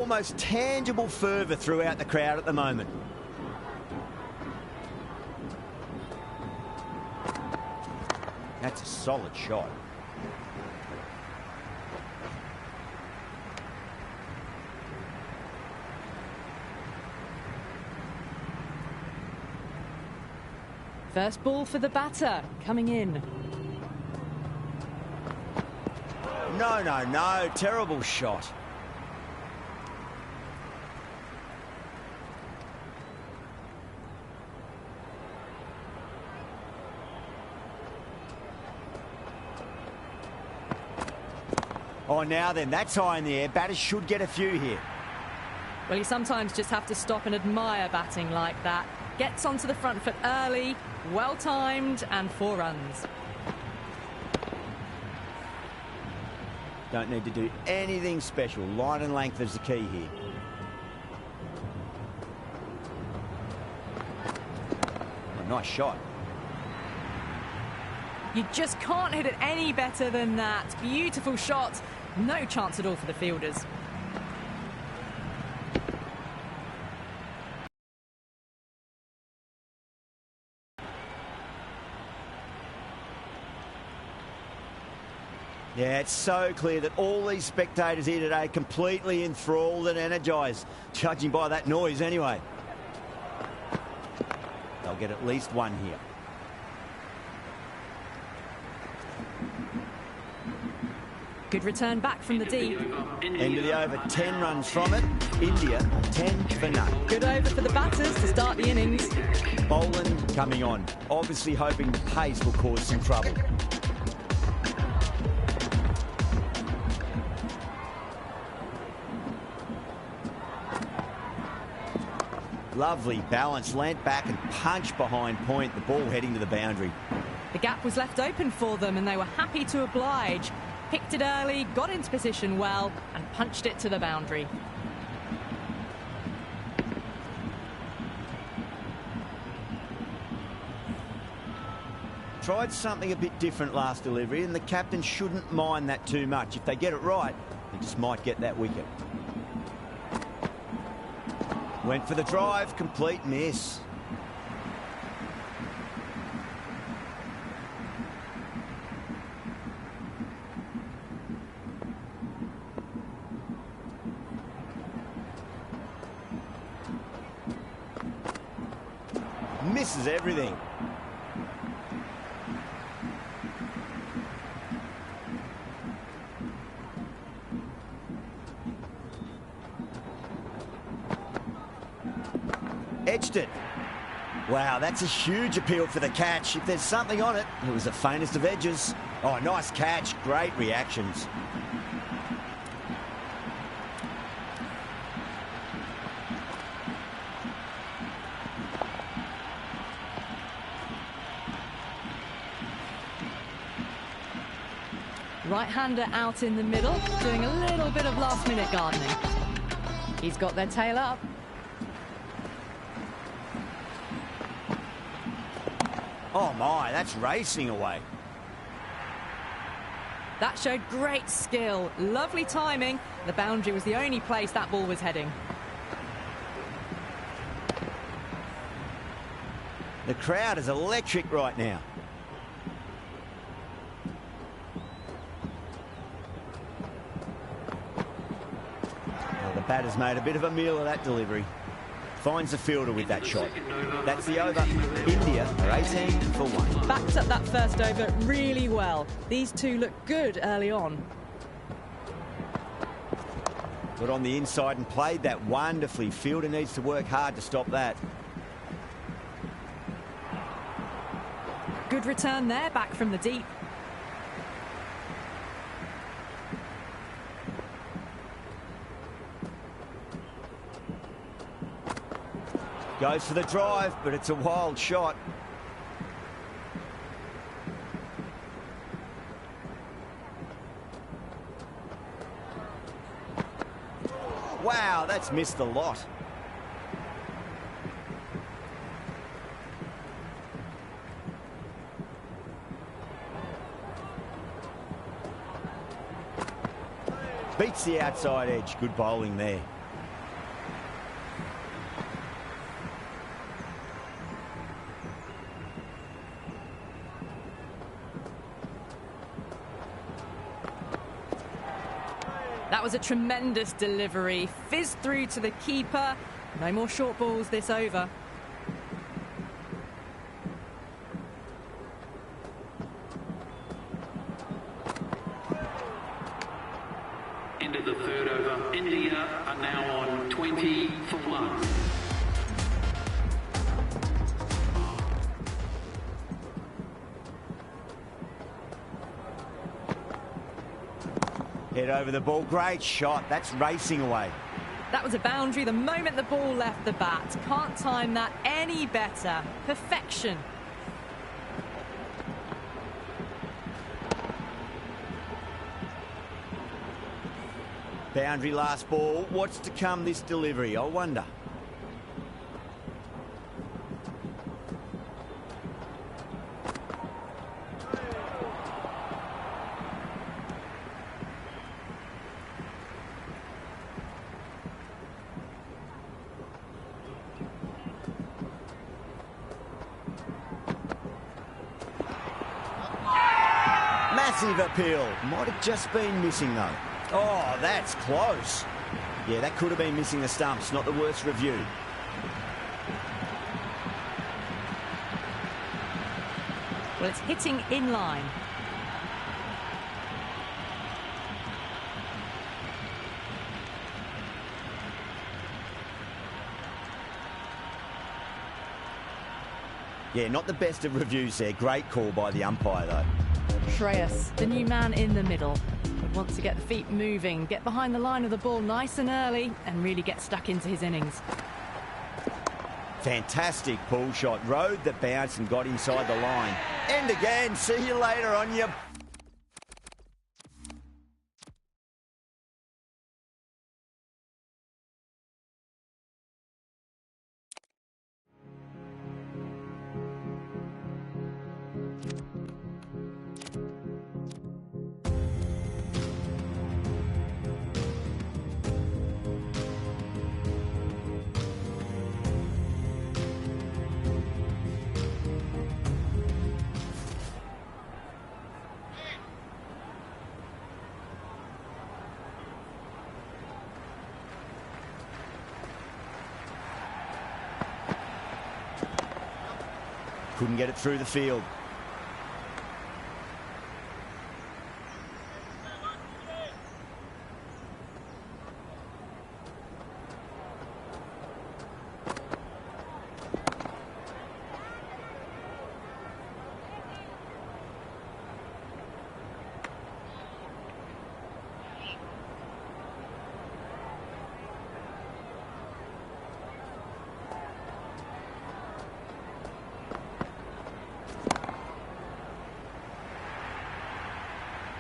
Almost tangible fervour throughout the crowd at the moment. That's a solid shot. First ball for the batter, coming in. No, terrible shot. Oh, now then, that's high in the air. Batters should get a few here. Well, you sometimes just have to stop and admire batting like that. Gets onto the front foot early, well-timed, and 4 runs. Don't need to do anything special. Line and length is the key here. Oh, nice shot. You just can't hit it any better than that. Beautiful shot. No chance at all for the fielders. Yeah, it's so clear that all these spectators here today completely enthralled and energised, judging by that noise anyway. They'll get at least one here. Good return back from the deep. End of the over, 10 runs from it. India, 10 for none. Good over for the batters to start the innings. Boland coming on, obviously hoping the pace will cause some trouble. Lovely balance, leant back and punch behind point, the ball heading to the boundary. The gap was left open for them and they were happy to oblige. Picked it early, got into position well and punched it to the boundary. Tried something a bit different last delivery and the captain shouldn't mind that too much. If they get it right, they just might get that wicket. Went for the drive, complete miss. Misses everything. Edged it. Wow, that's a huge appeal for the catch. If there's something on it, it was the faintest of edges. Oh, nice catch. Great reactions. Right-hander out in the middle, doing a little bit of last-minute gardening. He's got their tail up. Oh my, that's racing away. That showed great skill, lovely timing. The boundary was the only place that ball was heading. The crowd is electric right now. Well, the batter's made a bit of a meal of that delivery. Finds the fielder with that shot. That's the over. India are 18 for 1. Backed up that first over really well. These two look good early on. Got on the inside and played that wonderfully. Fielder needs to work hard to stop that. Good return there, back from the deep. Goes for the drive, but it's a wild shot. Wow, that's missed the lot. Beats the outside edge. Good bowling there. That was a tremendous delivery. Fizzed through to the keeper. No more short balls this over. End of the third over. India are now on 20 for 1. Head over the ball. Great shot. That's racing away. That was a boundary the moment the ball left the bat. Can't time that any better. Perfection. Boundary last ball. What's to come this delivery? I wonder. Massive appeal. Might have just been missing though. Oh, that's close. Yeah, that could have been missing the stumps. Not the worst review. Well, it's hitting in line. Yeah, not the best of reviews there. Great call by the umpire though. Shreyas, the new man in the middle, would want to get the feet moving, get behind the line of the ball nice and early, and really get stuck into his innings. Fantastic pull shot. Rode the bounce and got inside the line. And again, see you later on your... Couldn't get it through the field.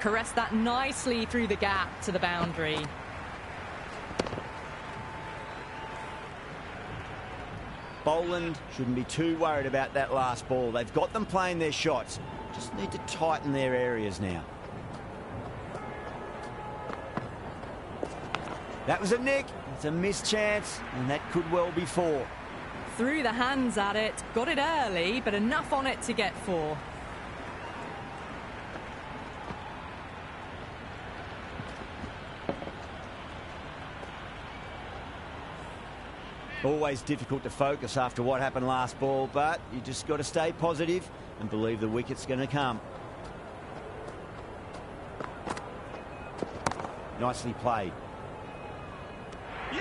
Caressed that nicely through the gap to the boundary. Boland shouldn't be too worried about that last ball. They've got them playing their shots. Just need to tighten their areas now. That was a nick. It's a missed chance, and that could well be 4. Threw the hands at it, got it early, but enough on it to get 4. Always difficult to focus after what happened last ball, but you just got to stay positive and believe the wicket's going to come. Nicely played.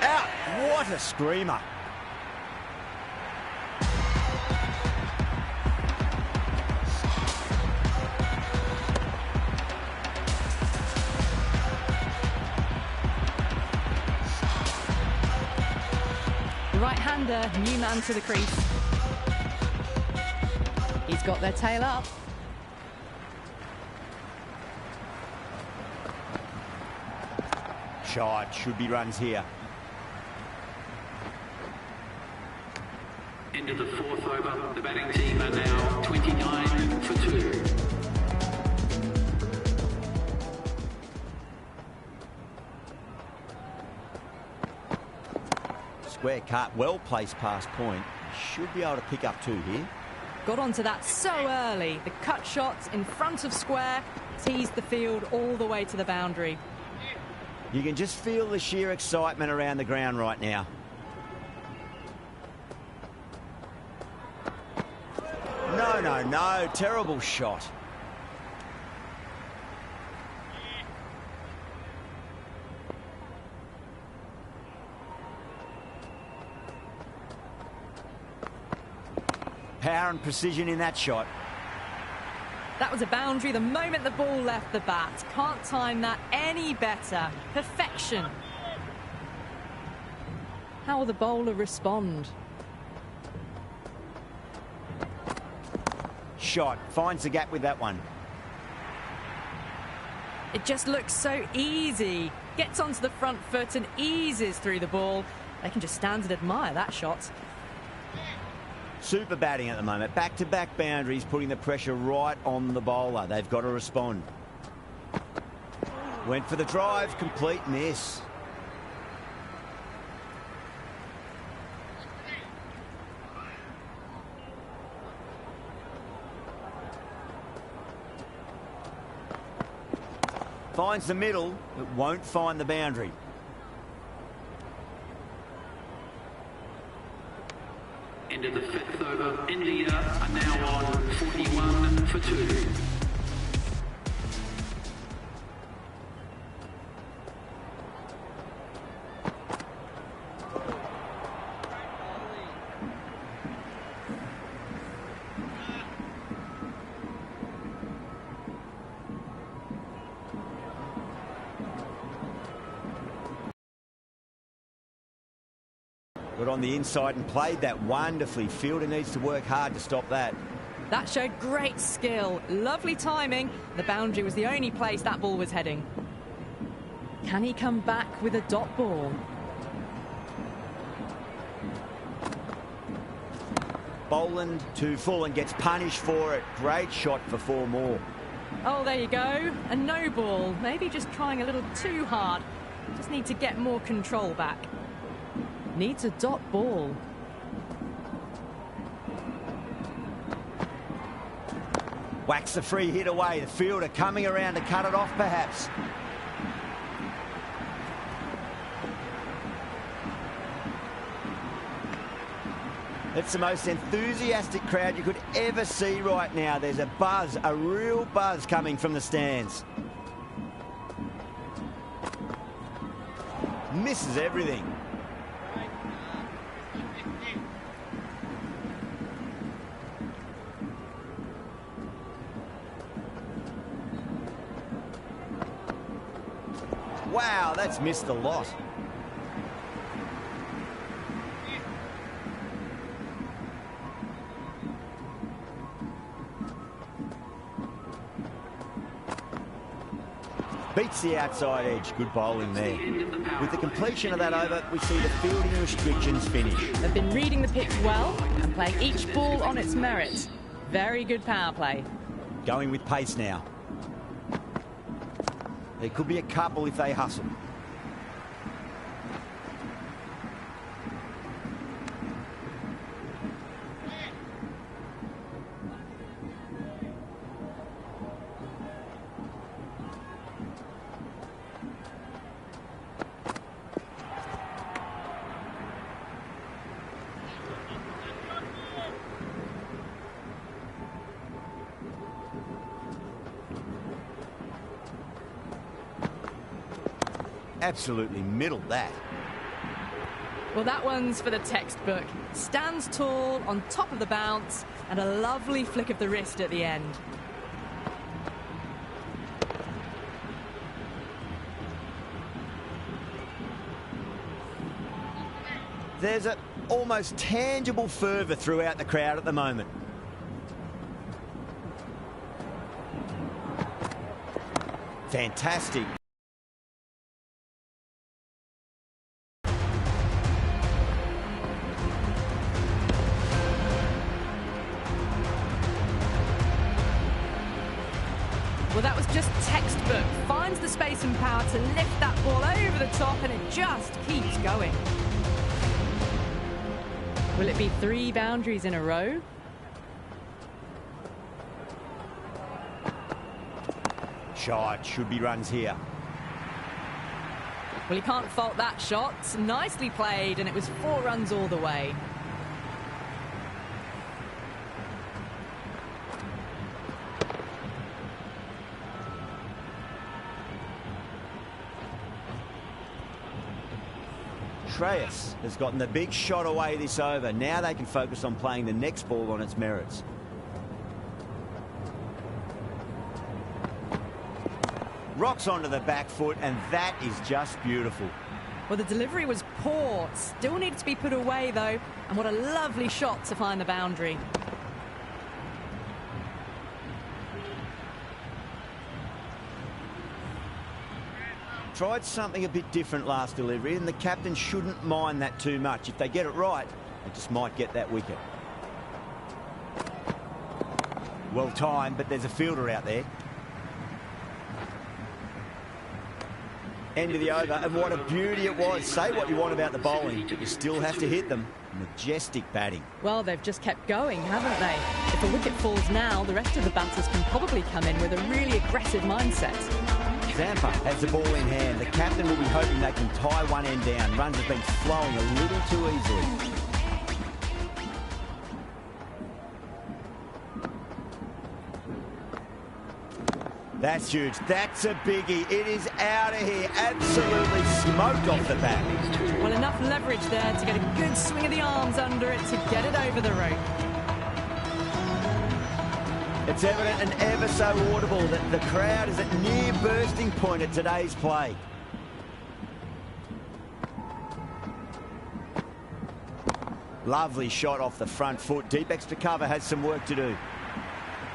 Out! What a screamer. Right-hander, new man to the crease. He's got their tail up. Shot, should be runs here. End of the fourth over. The batting team are now 29 for 2. Square cut, well placed past point. Should be able to pick up 2 here. Got onto that so early. The cut shot in front of square teased the field all the way to the boundary. You can just feel the sheer excitement around the ground right now. No, no, no. Terrible shot. Power and precision in that shot. That was a boundary the moment the ball left the bat. Can't time that any better. Perfection. How will the bowler respond? Shot. Finds the gap with that one. It just looks so easy. Gets onto the front foot and eases through the ball. They can just stand and admire that shot. Super batting at the moment. Back-to-back boundaries, putting the pressure right on the bowler. They've got to respond. Went for the drive. Complete miss. Finds the middle, but won't find the boundary. End of the fifth over. India are now on 41 for 2. Got on the inside and played that wonderfully. Fielder needs to work hard to stop that. That showed great skill. Lovely timing. The boundary was the only place that ball was heading. Can he come back with a dot ball? Boland to full and gets punished for it. Great shot for 4 more. Oh, there you go. A no ball. Maybe just trying a little too hard. Just need to get more control back. Needs a dot ball. Whacks the free hit away. The fielder coming around to cut it off, perhaps. It's the most enthusiastic crowd you could ever see right now. There's a buzz, a real buzz coming from the stands. Misses everything. Wow, that's missed a lot. Beats the outside edge. Good bowling there. With the completion of that over, we see the fielding restrictions finish. They've been reading the pitch well and playing each ball on its merits. Very good power play. Going with pace now. There could be a couple if they hustle. Absolutely middled that. Well, that one's for the textbook. Stands tall on top of the bounce and a lovely flick of the wrist at the end. There's an almost tangible fervour throughout the crowd at the moment. Fantastic. Well, that was just textbook. Finds the space and power to lift that ball over the top, and it just keeps going. Will it be 3 boundaries in a row? Shot. Should be runs here. Well, you can't fault that shot. Nicely played, and it was 4 runs all the way. Shreyas has gotten the big shot away this over. Now they can focus on playing the next ball on its merits. Rocks onto the back foot, and that is just beautiful. Well, the delivery was poor. Still needed to be put away, though. And what a lovely shot to find the boundary. Tried something a bit different last delivery, and the captain shouldn't mind that too much. If they get it right, they just might get that wicket. Well timed, but there's a fielder out there. End of the over, and what a beauty it was. Say what you want about the bowling, but you still have to hit them. Majestic batting. Well, they've just kept going, haven't they? If a wicket falls now, the rest of the batters can probably come in with a really aggressive mindset. Zampa has the ball in hand. The captain will be hoping they can tie one end down. Runs have been flowing a little too easily. That's huge. That's a biggie. It is out of here. Absolutely smoked off the bat. Well, enough leverage there to get a good swing of the arms under it to get it over the rope. It's evident and ever so audible that the crowd is at near bursting point at today's play. Lovely shot off the front foot. Deep extra cover has some work to do.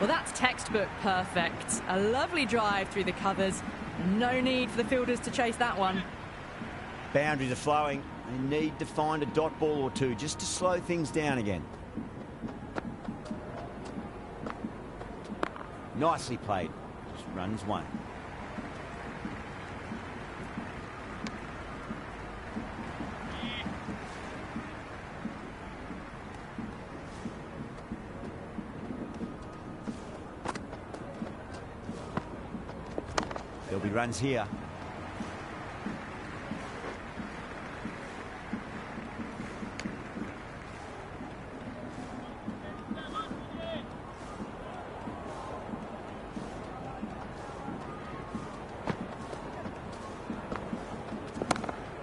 Well, that's textbook perfect. A lovely drive through the covers. No need for the fielders to chase that one. Boundaries are flowing. They need to find a dot ball or two just to slow things down again. Nicely played. Just runs one. There'll be runs here.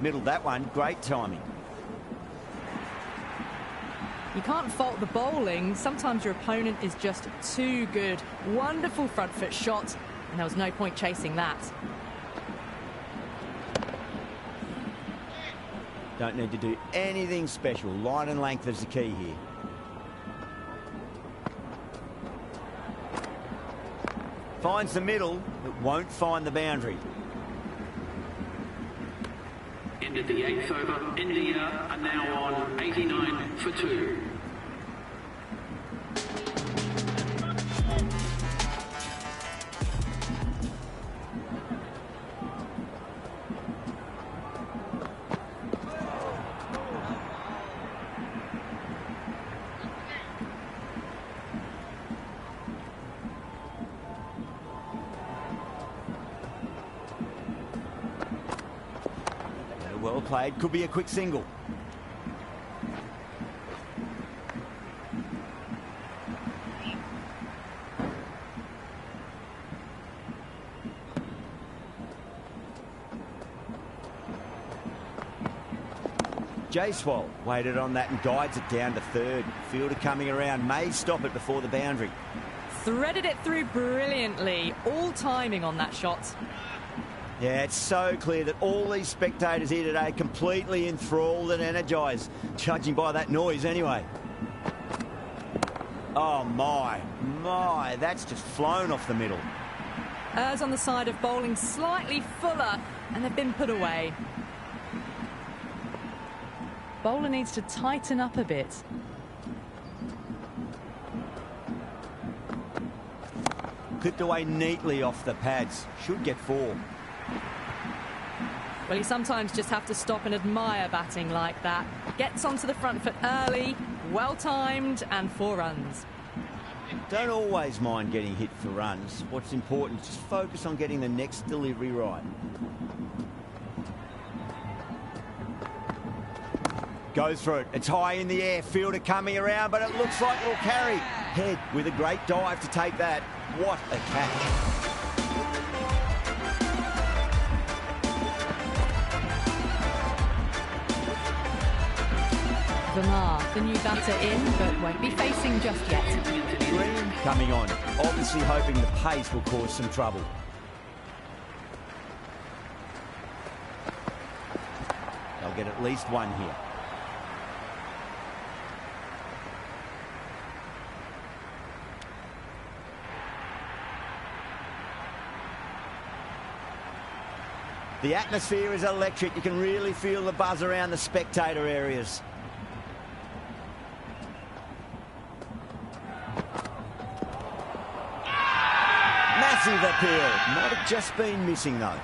Middled that one. Great timing. You can't fault the bowling. Sometimes your opponent is just too good. Wonderful front foot shot. And there was no point chasing that. Don't need to do anything special. Line and length is the key here. Finds the middle, but won't find the boundary. End of the 8th over. India are now on 89 for 2. Well played. Could be a quick single. Jaiswal waited on that and guides it down to third. Fielder coming around may stop it before the boundary. Threaded it through brilliantly. All timing on that shot. Yeah, it's so clear that all these spectators here today completely enthralled and energised, judging by that noise anyway. Oh, my, that's just flown off the middle. Errs on the side of bowling slightly fuller, and they've been put away. Bowler needs to tighten up a bit. Clipped away neatly off the pads. Should get 4. Well, you sometimes just have to stop and admire batting like that. Gets onto the front foot early, well-timed, and 4 runs. Don't always mind getting hit for runs. What's important is just focus on getting the next delivery right. Goes for it. It's high in the air. Fielder coming around, but it looks like it'll carry. Head with a great dive to take that. What a catch. Vermaar, the new batter in, but won't be facing just yet. Green coming on, obviously hoping the pace will cause some trouble. They'll get at least one here. The atmosphere is electric. You can really feel the buzz around the spectator areas. Massive appeal. Might have just been missing though.